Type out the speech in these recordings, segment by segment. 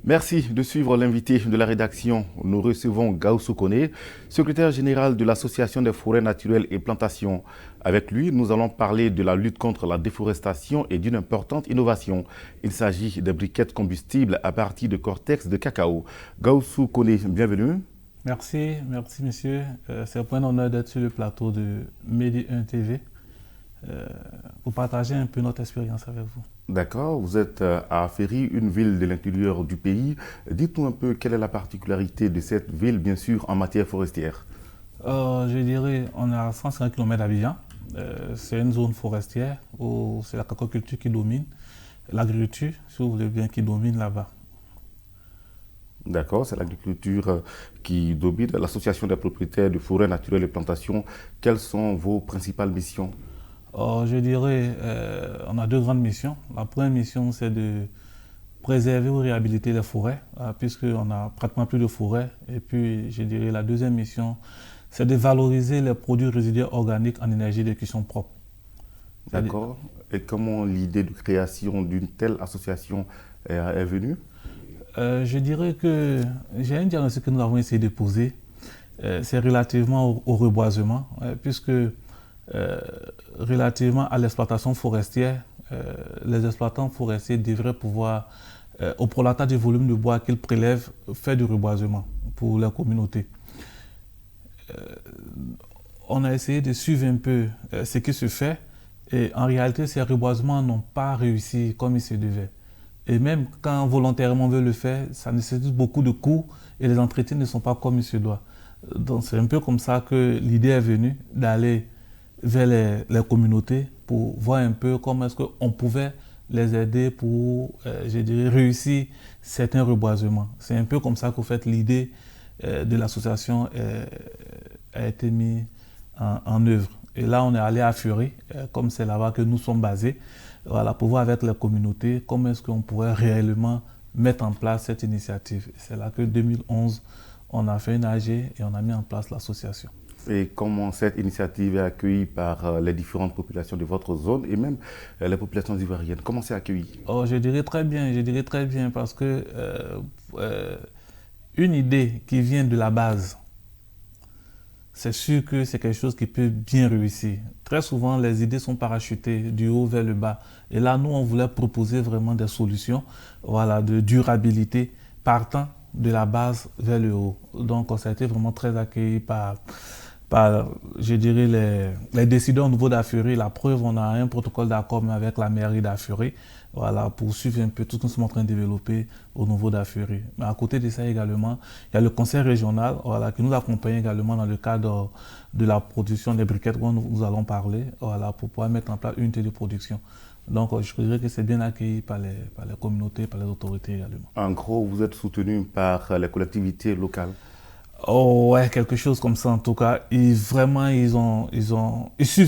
Merci de suivre l'invité de la rédaction. Nous recevons Gaussou Koné, secrétaire général de l'Association des forêts naturelles et plantations. Avec lui, nous allons parler de la lutte contre la déforestation et d'une importante innovation. Il s'agit des briquettes combustibles à partir de cortex de cacao. Gaussou Koné, bienvenue. Merci monsieur. C'est un point d'honneur d'être sur le plateau de Medi 1 TV pour partager un peu notre expérience avec vous. D'accord, vous êtes à Ferry, une ville de l'intérieur du pays. Dites-nous un peu quelle est la particularité de cette ville, bien sûr, en matière forestière. Je dirais, on est à 150 km d'Abidjan. C'est une zone forestière où c'est la cacaoculture qui domine, l'agriculture, si vous voulez bien, qui domine là-bas. D'accord, c'est l'agriculture qui domine. L'Association des propriétaires de forêts naturelles et plantations, quelles sont vos principales missions? Je dirais, on a deux grandes missions. La première mission, c'est de préserver ou réhabiliter les forêts, puisqu'on n'a pratiquement plus de forêts. Et puis, je dirais, la deuxième mission, c'est de valoriser les produits résiduaires organiques en énergie de cuisson propre. D'accord. Et comment l'idée de création d'une telle association est venue? Je dirais que j'ai un diagnostic que nous avons essayé de poser. C'est relativement au reboisement, puisque relativement à l'exploitation forestière, les exploitants forestiers devraient pouvoir, au prorata du volume de bois qu'ils prélèvent, faire du reboisement pour la communauté. On a essayé de suivre un peu ce qui se fait et en réalité, ces reboisements n'ont pas réussi comme il se devait. Et même quand volontairement on veut le faire, ça nécessite beaucoup de coûts et les entretiens ne sont pas comme il se doit. Donc c'est un peu comme ça que l'idée est venue d'aller vers les communautés pour voir un peu comment est-ce qu'on pouvait les aider pour, je dirais, réussir certains reboisements. C'est un peu comme ça qu'en fait l'idée de l'association a été mise en œuvre. Et là, on est allé à Fury, comme c'est là-bas que nous sommes basés, voilà, pour voir avec les communautés comment est-ce qu'on pourrait réellement mettre en place cette initiative. C'est là que 2011, on a fait une AG et on a mis en place l'association. Et comment cette initiative est accueillie par les différentes populations de votre zone et même les populations ivoiriennes? Comment c'est accueilli? Oh, je dirais très bien parce que une idée qui vient de la base, c'est sûr que c'est quelque chose qui peut bien réussir. Très souvent, les idées sont parachutées du haut vers le bas. Et là, nous, on voulait proposer vraiment des solutions, voilà, de durabilité partant de la base vers le haut. Donc, ça a été vraiment très accueilli par je dirais, les décideurs au niveau d'Affury. La preuve, on a un protocole d'accord avec la mairie d'Affury, voilà, pour suivre un peu tout ce que nous sommes en train de développer au niveau d'Affury. Mais à côté de ça également, il y a le conseil régional, voilà, qui nous accompagne également dans le cadre de la production des briquettes dont nous allons parler, voilà, pour pouvoir mettre en place une unité de production. Donc, je dirais que c'est bien accueilli par les communautés, par les autorités également. En gros, vous êtes soutenu par les collectivités locales. Oh ouais, quelque chose comme ça en tout cas. Vraiment, ils suivent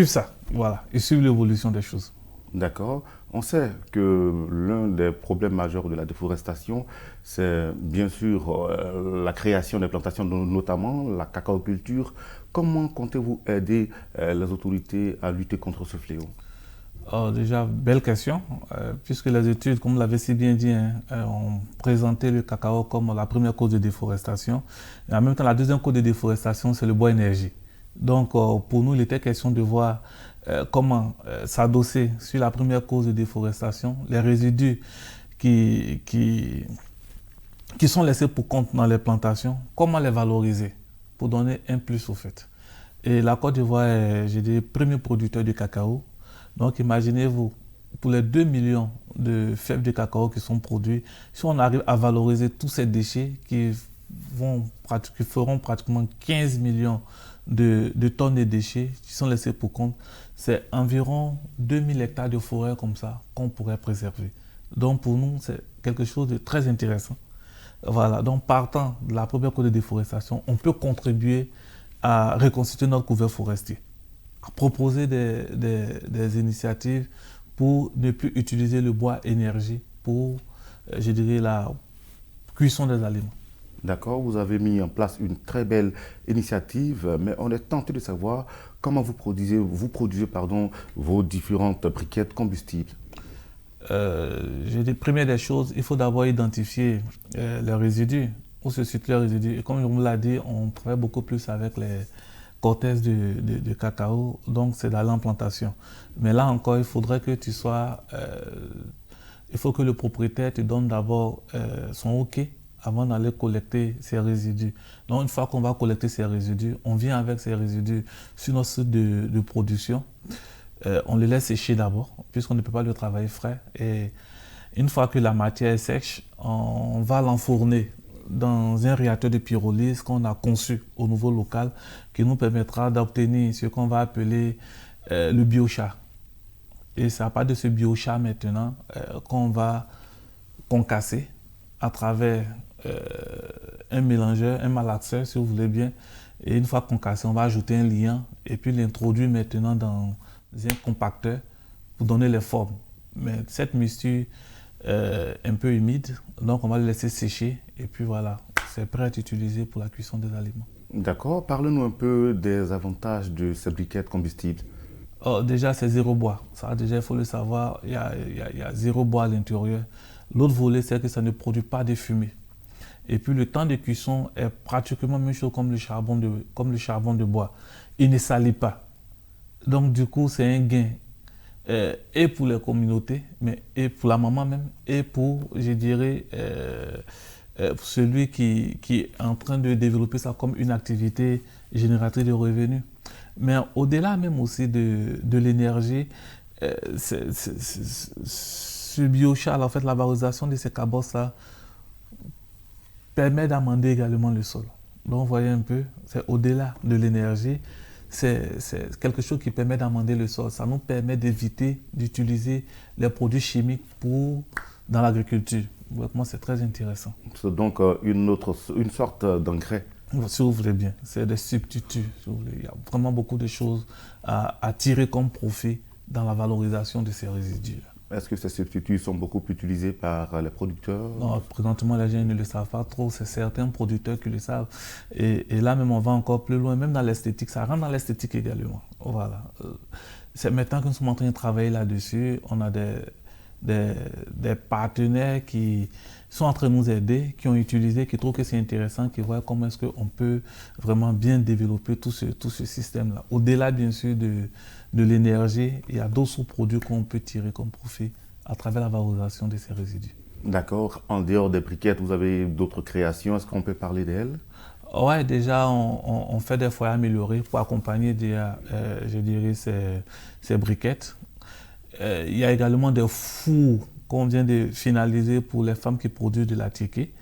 ça. Voilà, ils suivent l'évolution des choses. D'accord. On sait que l'un des problèmes majeurs de la déforestation, c'est bien sûr la création des plantations, notamment la cacaoculture. Comment comptez-vous aider les autorités à lutter contre ce fléau? Oh, déjà, belle question, puisque les études, comme vous l'avez si bien dit, hein, ont présenté le cacao comme la première cause de déforestation. Et en même temps, la deuxième cause de déforestation, c'est le bois énergie. Donc, pour nous, il était question de voir comment s'adosser sur la première cause de déforestation, les résidus qui, qui, qui sont laissés pour compte dans les plantations, comment les valoriser pour donner un plus au fait. Et la Côte d'Ivoire est, je dis, premier producteur de cacao. Donc imaginez-vous, pour les 2 millions de fèves de cacao qui sont produits, si on arrive à valoriser tous ces déchets qui feront pratiquement 15 millions de tonnes de déchets qui sont laissés pour compte, c'est environ 2000 hectares de forêt comme ça qu'on pourrait préserver. Donc pour nous, c'est quelque chose de très intéressant. Voilà, donc partant de la première cause de déforestation, on peut contribuer à reconstituer notre couvert forestier, à proposer des initiatives pour ne plus utiliser le bois énergie pour, je dirais, la cuisson des aliments. D'accord, vous avez mis en place une très belle initiative, mais on est tenté de savoir comment vous produisez vos différentes briquettes combustibles. Première des choses, il faut d'abord identifier les résidus, où se situent les résidus. Et comme on l'a dit, on travaille beaucoup plus avec les cortèges de cacao, donc c'est dans l'implantation. Mais là encore, il faudrait que il faut que le propriétaire te donne d'abord son OK avant d'aller collecter ces résidus. Donc une fois qu'on va collecter ces résidus, on vient avec ces résidus sur notre site de production. On les laisse sécher d'abord, puisqu'on ne peut pas le travailler frais. Et une fois que la matière est sèche, on va l'enfourner dans un réacteur de pyrolyse qu'on a conçu au niveau local, qui nous permettra d'obtenir ce qu'on va appeler le biochar. Et c'est à partir de ce biochar maintenant qu'on va concasser à travers un mélangeur, un malaxeur si vous voulez bien. Et une fois concassé, on va ajouter un liant et puis l'introduire maintenant dans un compacteur pour donner les formes. Mais cette mixture un peu humide, donc on va le laisser sécher et puis voilà, c'est prêt à être utilisé pour la cuisson des aliments. D'accord. Parle-nous un peu des avantages de ces briquettes combustibles. Oh, déjà, c'est zéro bois. Ça, déjà, il faut le savoir, il y a zéro bois à l'intérieur. L'autre volet, c'est que ça ne produit pas de fumée. Et puis, le temps de cuisson est pratiquement la même chose comme le charbon de bois. Il ne salit pas. Donc, du coup, c'est un gain et pour les communautés, mais et pour la maman même, et pour, je dirais, pour celui qui est en train de développer ça comme une activité génératrice de revenus. Mais au-delà même aussi de l'énergie, ce biochar, en fait, la valorisation de ces cabosses-là permet d'amender également le sol. Donc, vous voyez un peu, c'est au-delà de l'énergie. C'est quelque chose qui permet d'amender le sol. Ça nous permet d'éviter d'utiliser les produits chimiques dans l'agriculture. Moi, c'est très intéressant. C'est donc une sorte d'engrais. Si vous voulez bien, c'est des substituts. Si vous voulez. Il y a vraiment beaucoup de choses à tirer comme profit dans la valorisation de ces résidus. Est-ce que ces substituts sont beaucoup utilisés par les producteurs? Non, présentement, les gens ne le savent pas trop. C'est certains producteurs qui le savent. Et là, même, on va encore plus loin, même dans l'esthétique. Ça rentre dans l'esthétique également. Voilà. C'est maintenant que nous sommes en train de travailler là-dessus. On a des partenaires qui sont en train de nous aider, qui ont utilisé, qui trouvent que c'est intéressant, qui voient comment est-ce qu'on peut vraiment bien développer tout ce système-là. Au-delà, bien sûr, de l'énergie, il y a d'autres sous-produits qu'on peut tirer comme profit à travers la valorisation de ces résidus. D'accord. En dehors des briquettes, vous avez d'autres créations. Est-ce qu'on peut parler d'elles? Ouais, déjà, on fait des foyers améliorés pour accompagner je dirais, ces briquettes. Il y a également des fours qu'on vient de finaliser pour les femmes qui produisent de la tiquée.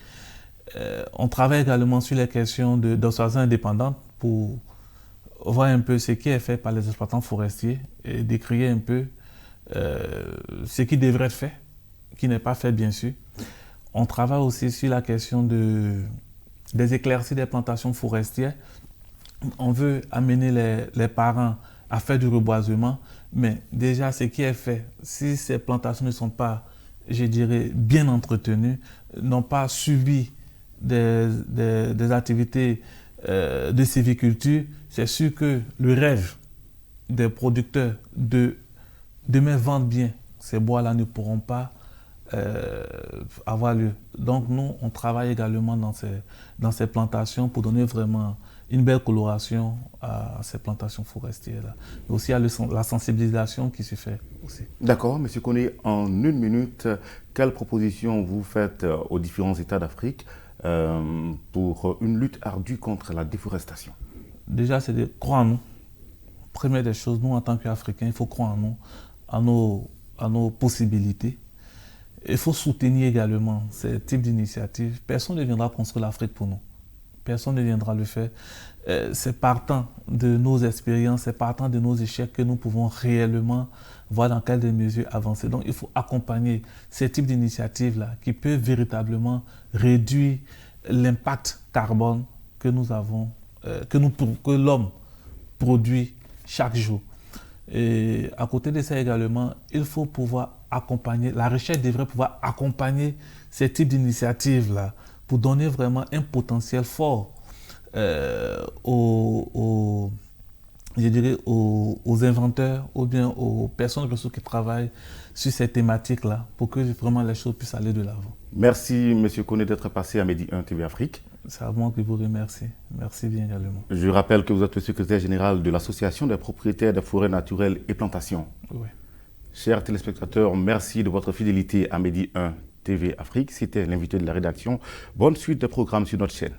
On travaille également sur les questions d'observation indépendante pour voir un peu ce qui est fait par les exploitants forestiers et décrire un peu ce qui devrait être fait, qui n'est pas fait bien sûr. On travaille aussi sur la question des éclaircies des plantations forestières. On veut amener les parents à faire du reboisement, mais déjà ce qui est fait, si ces plantations ne sont pas, je dirais, bien entretenues, n'ont pas subi des activités de sylviculture, c'est sûr que le rêve des producteurs de demain vendre bien ces bois-là ne pourront pas avoir lieu. Donc nous, on travaille également dans ces plantations pour donner vraiment une belle coloration à ces plantations forestières-là. Mais aussi à la sensibilisation qui se fait aussi. D'accord, M. Koné, en une minute, quelles propositions vous faites aux différents États d'Afrique pour une lutte ardue contre la déforestation? Déjà, c'est de croire en nous. Première des choses, nous, en tant qu'Africains, il faut croire en nous, à nos possibilités. Il faut soutenir également ces types d'initiatives. Personne ne viendra construire l'Afrique pour nous. Personne ne viendra le faire. C'est partant de nos expériences, c'est partant de nos échecs que nous pouvons réellement voir dans quelle mesure avancer. Donc il faut accompagner ces types d'initiatives-là qui peuvent véritablement réduire l'impact carbone que nous avons, que l'homme produit chaque jour. Et à côté de ça également, il faut pouvoir accompagner, la recherche devrait pouvoir accompagner ces types d'initiatives-là pour donner vraiment un potentiel fort aux je dirais, aux inventeurs ou bien aux personnes qui travaillent sur ces thématiques-là pour que vraiment les choses puissent aller de l'avant. Merci, M. Koné, d'être passé à Midi 1 TV Afrique. C'est à moi que vous remercie. Merci bien également. Je rappelle que vous êtes le secrétaire général de l'Association des propriétaires des forêts naturelles et plantations. Oui. Chers téléspectateurs, merci de votre fidélité à Midi 1 TV Afrique. C'était l'invité de la rédaction. Bonne suite de programmes sur notre chaîne.